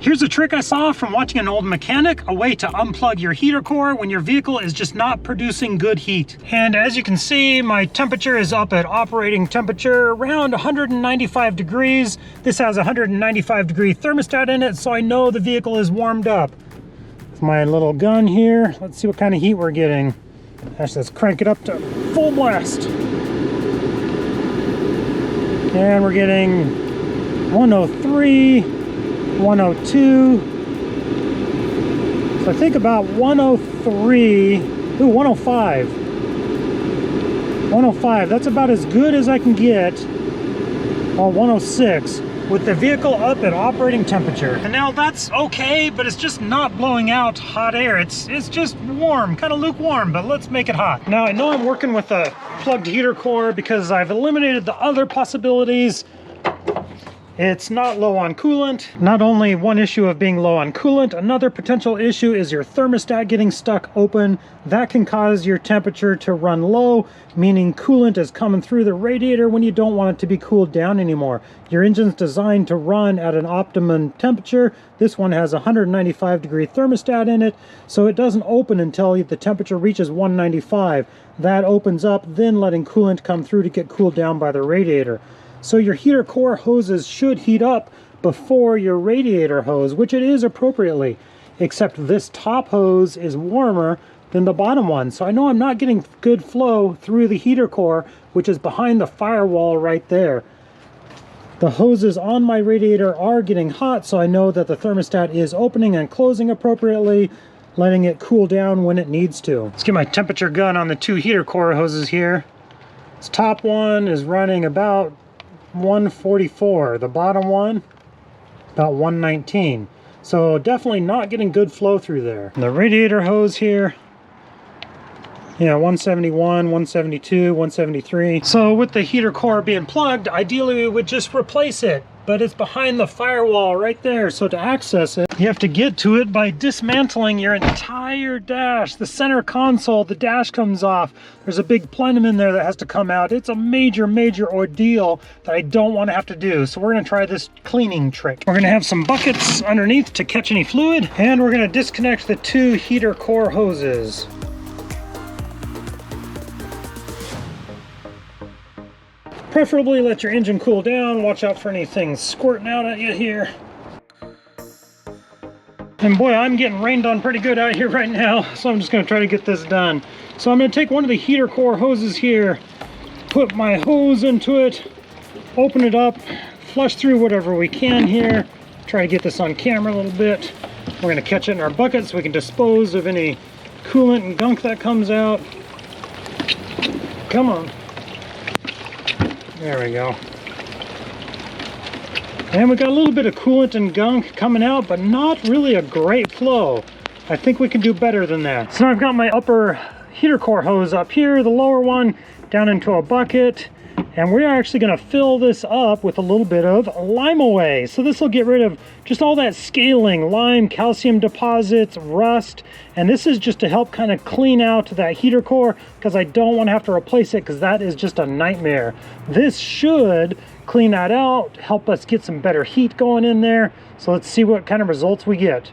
Here's a trick I saw from watching an old mechanic, a way to unplug your heater core when your vehicle is just not producing good heat. And as you can see, my temperature is up at operating temperature around 195 degrees. This has a 195 degree thermostat in it, so I know the vehicle is warmed up. With my little gun here, let's see what kind of heat we're getting. Actually, let's crank it up to full blast. And we're getting 103. 102. So I think about 103. Ooh, 105. 105. That's about as good as I can get. Oh, 106 with the vehicle up at operating temperature. And now that's okay, but it's just not blowing out hot air. It's just warm, kind of lukewarm, but let's make it hot. Now I know I'm working with a plugged heater core because I've eliminated the other possibilities. It's not low on coolant. Not only one issue of being low on coolant, another potential issue is your thermostat getting stuck open. That can cause your temperature to run low, meaning coolant is coming through the radiator when you don't want it to be cooled down anymore. Your engine's designed to run at an optimum temperature. This one has a 195 degree thermostat in it, so it doesn't open until the temperature reaches 195. That opens up, then letting coolant come through to get cooled down by the radiator. So your heater core hoses should heat up before your radiator hose, which it is appropriately, except this top hose is warmer than the bottom one. So I know I'm not getting good flow through the heater core, which is behind the firewall right there. The hoses on my radiator are getting hot, so I know that the thermostat is opening and closing appropriately, letting it cool down when it needs to. Let's get my temperature gun on the two heater core hoses here. This top one is running about 144, the bottom one about 119, so definitely not getting good flow through there. And the radiator hose here, yeah, 171, 172, 173. So with the heater core being plugged, ideally we would just replace it, but it's behind the firewall right there, so to access it you have to get to it by dismantling your entire dash. The center console, the dash comes off. There's a big plenum in there that has to come out. It's a major ordeal that I don't want to have to do, so we're going to try this cleaning trick. We're going to have some buckets underneath to catch any fluid, and we're going to disconnect the two heater core hoses. Preferably let your engine cool down. Watch out for anything squirting out at you here. And boy, I'm getting rained on pretty good out here right now, so I'm just going to try to get this done. So I'm going to take one of the heater core hoses here, put my hose into it, open it up, flush through whatever we can here. Try to get this on camera a little bit. We're going to catch it in our bucket so we can dispose of any coolant and gunk that comes out. Come on. There we go. And we got a little bit of coolant and gunk coming out, but not really a great flow. I think we can do better than that. So I've got my upper heater core hose up here, the lower one down into a bucket, and we're actually going to fill this up with a little bit of lime away. So this will get rid of just all that scaling, lime, calcium deposits, rust, and this is just to help kind of clean out that heater core because I don't want to have to replace it because that is just a nightmare. This should clean that out, help us get some better heat going in there. So let's see what kind of results we get.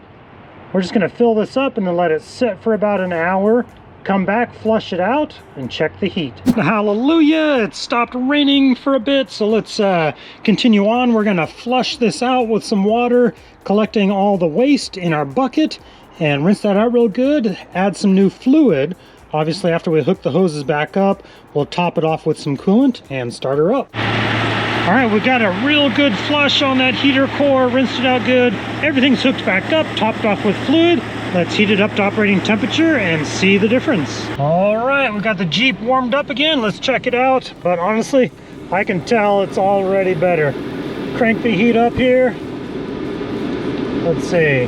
We're just going to fill this up and then let it sit for about an hour. Come back, flush it out, and check the heat. Hallelujah, it stopped raining for a bit, so let's continue on. We're gonna flush this out with some water, collecting all the waste in our bucket, and rinse that out real good. Add some new fluid. Obviously, after we hook the hoses back up, we'll top it off with some coolant and start her up. All right, we got a real good flush on that heater core, rinsed it out good. Everything's hooked back up, topped off with fluid. Let's heat it up to operating temperature and see the difference. All right, we got the Jeep warmed up again. Let's check it out. But honestly, I can tell it's already better. Crank the heat up here. Let's see,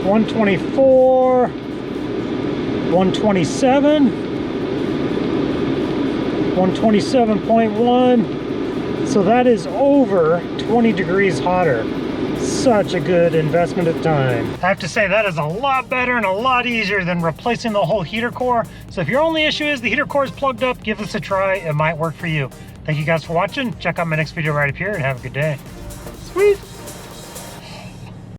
124, 127, 127.1. So that is over 20 degrees hotter. Such a good investment of time. I have to say that is a lot better and a lot easier than replacing the whole heater core. So if your only issue is the heater core is plugged up, give this a try. It might work for you. Thank you guys for watching. Check out my next video right up here and have a good day. Sweet.